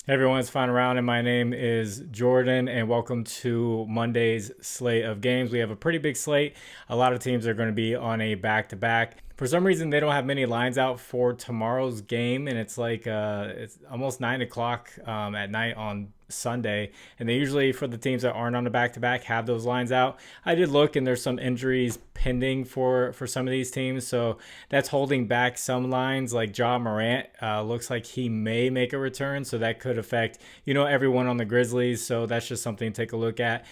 Hey everyone, it's Fun Round, and my name is Jordan, and welcome to Monday's slate of games. We have a pretty big slate. A lot of teams are going to be on a back-to-back. For some reason, they don't have many lines out for tomorrow's game, and it's it's almost 9 o'clock at night on Sunday, and they usually, for the teams that aren't on the back-to-back, have those lines out. I did look, and there's some injuries pending for some of these teams, so that's holding back some lines. Like Ja Morant looks like he may make a return, so that could affect everyone on the Grizzlies. So that's just something to take a look at.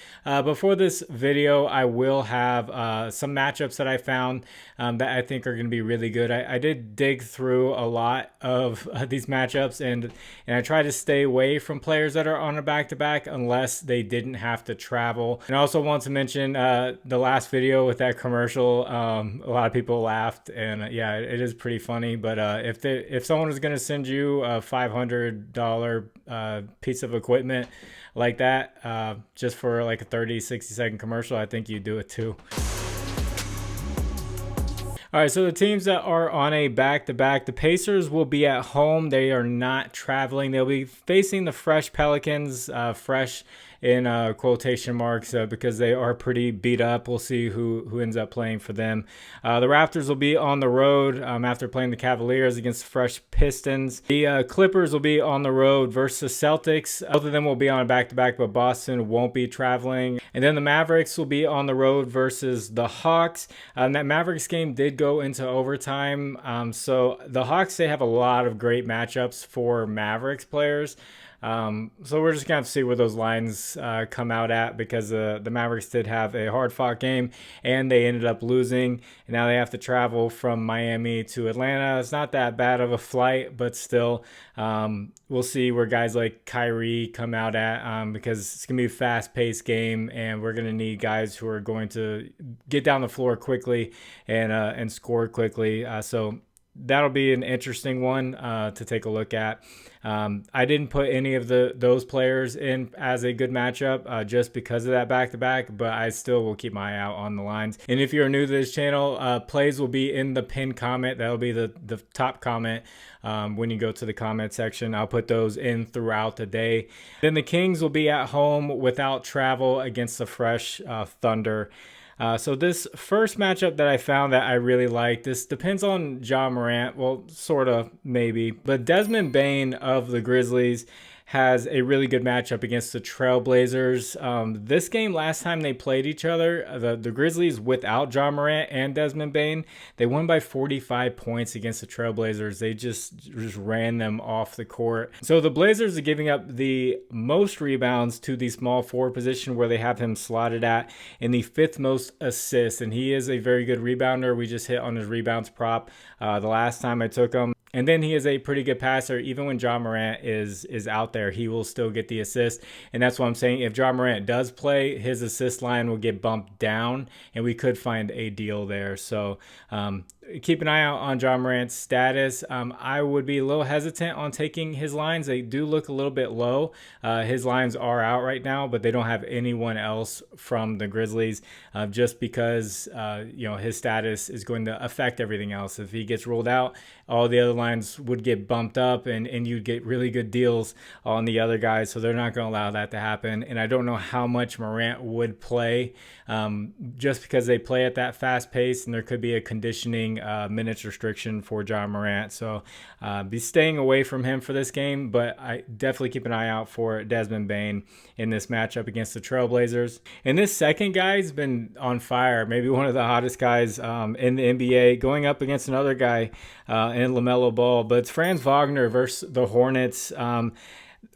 Before this video, I will have some matchups that I found that I think are going to be really good. I did dig through a lot of these matchups, and I try to stay away from players that are on a back-to-back unless they didn't have to travel. And I also want to mention the last video with that commercial. A lot of people laughed, and yeah, it is pretty funny. But if someone is going to send you a $500 piece of equipment like that just for like a 30-60 second commercial, I think you do it too. All right, so the teams that are on a back-to-back, the Pacers will be at home. They are not traveling. They'll be facing the fresh Pelicans, fresh in quotation marks, because they are pretty beat up. We'll see who ends up playing for them. The Raptors will be on the road after playing the Cavaliers against the fresh Pistons. The Clippers will be on the road versus Celtics. Both of them will be on a back-to-back, but Boston won't be traveling. And then the Mavericks will be on the road versus the Hawks. That Mavericks game did go into overtime. So the Hawks, they have a lot of great matchups for Mavericks players. So we're just going to have to see where those lines come out at, because the Mavericks did have a hard-fought game, and they ended up losing. And now they have to travel from Miami to Atlanta. It's not that bad of a flight, but still, we'll see where guys like Kyrie come out at, because it's going to be a fast-paced game, and we're going to need guys who are going to get down the floor quickly and score quickly. So that'll be an interesting one to take a look at. I didn't put any of those players in as a good matchup just because of that back-to-back, but I still will keep my eye out on the lines. And if you're new to this channel, plays will be in the pinned comment. That'll be the top comment when you go to the comment section. I'll put those in throughout the day. Then the Kings will be at home without travel against the fresh Thunder. So this first matchup that I found that I really like, this depends on Ja Morant. Well, sort of, maybe. But Desmond Bane of the Grizzlies has a really good matchup against the Trailblazers. This game, last time they played each other, the Grizzlies without Ja Morant and Desmond Bane, they won by 45 points against the Trailblazers. They just ran them off the court. So the Blazers are giving up the most rebounds to the small forward position, where they have him slotted at in the 5th most assists, and he is a very good rebounder. We just hit on his rebounds prop the last time I took him. And then he is a pretty good passer. Even when Ja Morant is out there, he will still get the assist. And that's what I'm saying. If Ja Morant does play, his assist line will get bumped down, and we could find a deal there. So keep an eye out on Ja Morant's status. I would be a little hesitant on taking his lines. They do look a little bit low. His lines are out right now, but they don't have anyone else from the Grizzlies, just because his status is going to affect everything else. If he gets ruled out, all the other lines would get bumped up, and you'd get really good deals on the other guys. So they're not going to allow that to happen. And I don't know how much Morant would play, just because they play at that fast pace, and there could be a conditioning minutes restriction for Ja Morant. So be staying away from him for this game, but I definitely keep an eye out for Desmond Bane in this matchup against the Trailblazers. And this second guy's been on fire, maybe one of the hottest guys in the NBA, going up against another guy in LaMelo Ball, but it's Franz Wagner versus the Hornets.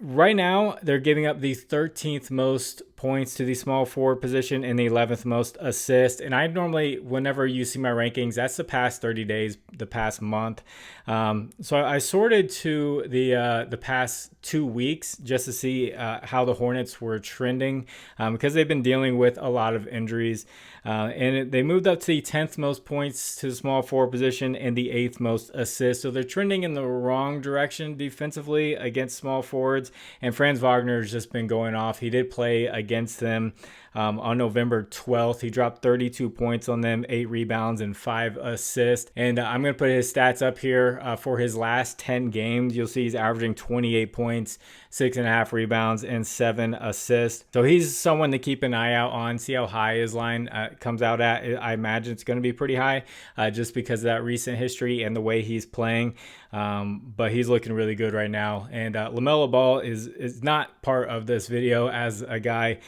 Right now, they're giving up the 13th most points to the small forward position and the 11th most assists. And I normally, whenever you see my rankings, that's the past 30 days, the past month. So I sorted to the past 2 weeks just to see how the Hornets were trending, because they've been dealing with a lot of injuries. They moved up to the 10th most points to the small forward position and the 8th most assists. So they're trending in the wrong direction defensively against small forwards. And Franz Wagner has just been going off. He did play a against them. On November 12th, he dropped 32 points on them, 8 rebounds, and 5 assists. And I'm going to put his stats up here for his last 10 games. You'll see he's averaging 28 points, 6.5 rebounds, and 7 assists. So he's someone to keep an eye out on, see how high his line comes out at. I imagine it's going to be pretty high just because of that recent history and the way he's playing. But he's looking really good right now. And LaMelo Ball is not part of this video as a guy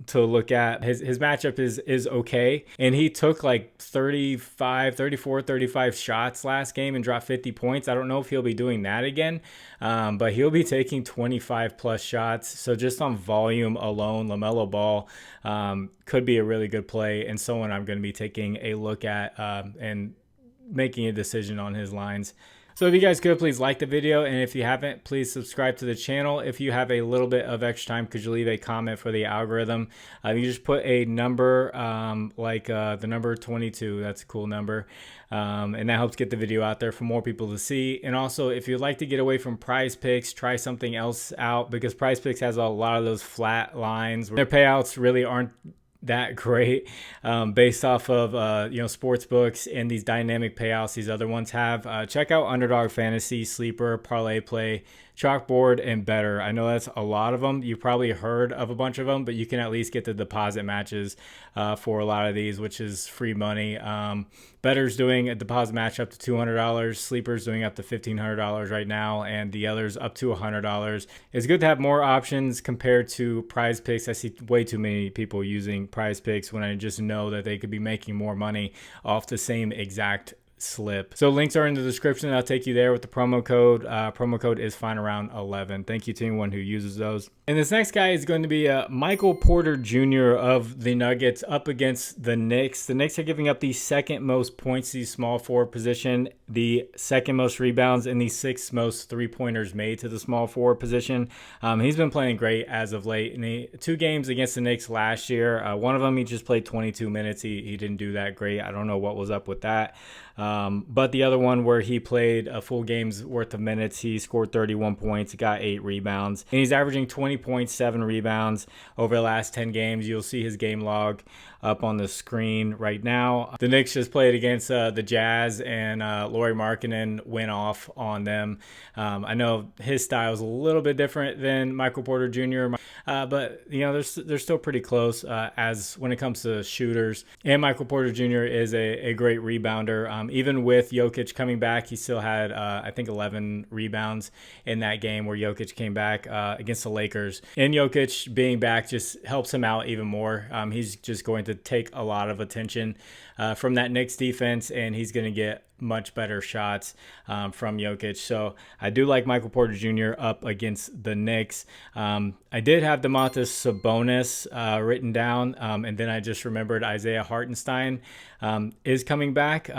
to look at. His matchup is okay. And he took like 35 shots last game and dropped 50 points. I don't know if he'll be doing that again, but he'll be taking 25 plus shots. So just on volume alone, LaMelo Ball could be a really good play and someone I'm going to be taking a look at and making a decision on his lines. So if you guys could, please like the video, and if you haven't, please subscribe to the channel. If you have a little bit of extra time, could you leave a comment for the algorithm? You just put a number like the number 22. That's a cool number, and that helps get the video out there for more people to see. And also, if you'd like to get away from Prizepicks, try something else out, because Prizepicks has a lot of those flat lines where their payouts really aren't that great based off of sports books and these dynamic payouts these other ones have. Check out Underdog, Fantasy, Sleeper, ParlayPlay, ChalkBoard, and BETR. I know that's a lot of them. You've probably heard of a bunch of them, but you can at least get the deposit matches for a lot of these, which is free money. BETR's doing a deposit match up to $200. Sleeper's doing up to $1,500 right now, and the others up to $100. It's good to have more options compared to Prizepicks. I see way too many people using Prizepicks when I just know that they could be making more money off the same exact slip. So links are in the description. I'll take you there with the promo code. Promo code is FINEAROUND11. Thank you to anyone who uses those. And this next guy is going to be Michael Porter Jr. of the Nuggets up against the Knicks. The Knicks are giving up the second most points to the small forward position, the second most rebounds, and the sixth most three-pointers made to the small forward position. He's been playing great as of late. In 2 games against the Knicks last year, one of them he just played 22 minutes. He didn't do that great. I don't know what was up with that. But the other one where he played a full game's worth of minutes, he scored 31 points, got 8 rebounds, and he's averaging 20.7 rebounds over the last 10 games. You'll see his game log up on the screen right now. The Knicks just played against the Jazz, and Lauri Markkanen went off on them. I know his style is a little bit different than Michael Porter Jr., but they're still pretty close as when it comes to shooters. And Michael Porter Jr. is a great rebounder. Even with Jokic coming back, he still had I think 11 rebounds in that game where Jokic came back against the Lakers. And Jokic being back just helps him out even more. He's just going to take a lot of attention from that Knicks defense, and he's going to get much better shots from Jokic. So I do like Michael Porter Jr. up against the Knicks. I did have Domantas Sabonis written down, and then I just remembered Isaiah Hartenstein is coming back.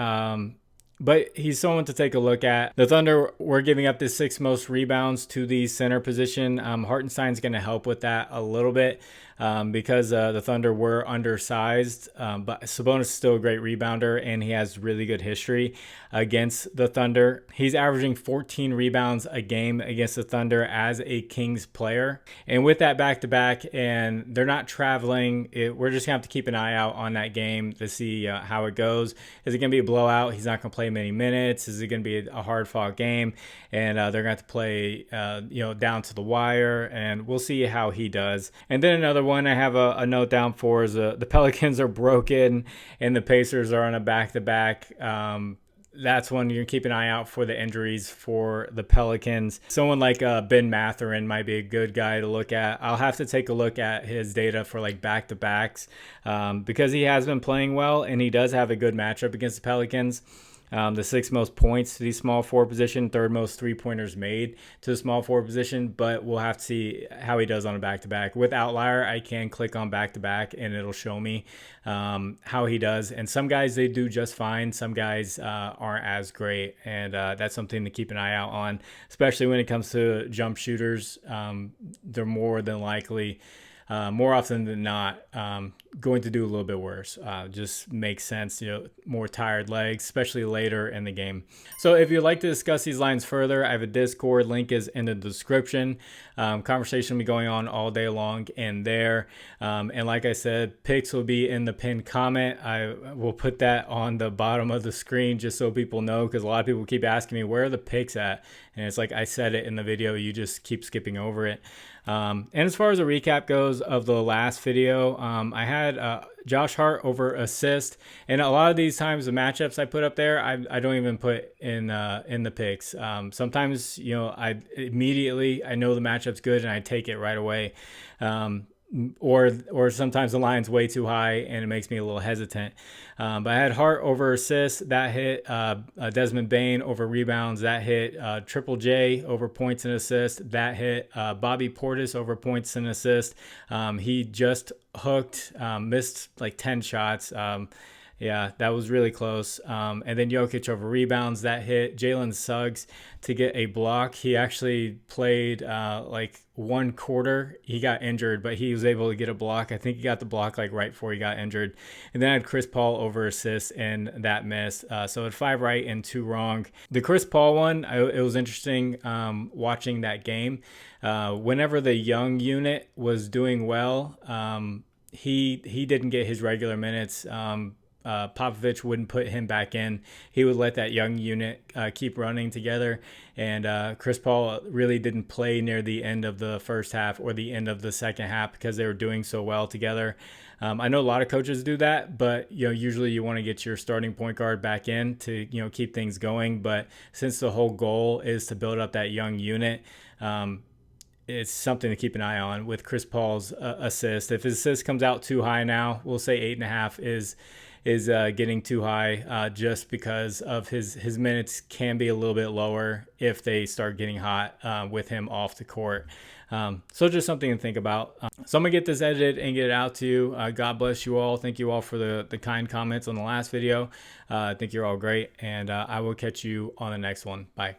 But he's someone to take a look at. The Thunder were giving up the 6th most rebounds to the center position. Hartenstein's going to help with that a little bit because the Thunder were undersized. But Sabonis is still a great rebounder, and he has really good history against the Thunder. He's averaging 14 rebounds a game against the Thunder as a Kings player. And with that back-to-back, and they're not traveling, we're just going to have to keep an eye out on that game to see how it goes. Is it going to be a blowout? He's not going to play many minutes. Is it going to be a hard-fought game? And they're going to have to play down to the wire, and we'll see how he does. And then another one I have a note down for is the Pelicans are broken and the Pacers are on a back-to-back. That's one you're keeping an eye out for the injuries for the Pelicans. Someone like Ben Mathurin might be a good guy to look at. I'll have to take a look at his data for like back-to-backs because he has been playing well, and he does have a good matchup against the Pelicans. The 6th most points to the small forward position, 3rd most three-pointers made to the small forward position, but we'll have to see how he does on a back-to-back. With Outlier, I can click on back-to-back, and it'll show me how he does. And some guys, they do just fine. Some guys aren't as great, and that's something to keep an eye out on, especially when it comes to jump shooters. They're more than likely more often than not, going to do a little bit worse. Just makes sense, more tired legs, especially later in the game. So if you'd like to discuss these lines further, I have a Discord. Link is in the description. Conversation will be going on all day long in there. And like I said, picks will be in the pinned comment. I will put that on the bottom of the screen just so people know, because a lot of people keep asking me, where are the picks at? And it's like I said it in the video, you just keep skipping over it. And as far as a recap goes of the last video, I had Josh Hart over assist, and a lot of these times the matchups I put up there, I don't even put in the picks. Sometimes I know the matchup's good and I take it right away. Or sometimes the line's way too high and it makes me a little hesitant. But I had Hart over assists, that hit. Desmond Bane over rebounds, that hit. Triple J over points and assists, that hit. Bobby Portis over points and assists. He just hooked, missed like 10 shots. Yeah, that was really close. And then Jokic over rebounds, that hit. Jalen Suggs to get a block. He actually played like one quarter. He got injured, but he was able to get a block. I think he got the block like right before he got injured. And then I had Chris Paul over assists, and that missed. So I had 5 right and 2 wrong. The Chris Paul one, it was interesting watching that game. Whenever the young unit was doing well, he didn't get his regular minutes. Popovich wouldn't put him back in. He would let that young unit keep running together. And Chris Paul really didn't play near the end of the first half or the end of the second half because they were doing so well together. I know a lot of coaches do that, but usually you want to get your starting point guard back in to keep things going. But since the whole goal is to build up that young unit, it's something to keep an eye on with Chris Paul's assist. If his assist comes out too high now, we'll say 8.5 is getting too high just because of his minutes can be a little bit lower if they start getting hot with him off the court. So just something to think about. So I'm going to get this edited and get it out to you. God bless you all. Thank you all for the kind comments on the last video. I think you're all great, and I will catch you on the next one. Bye.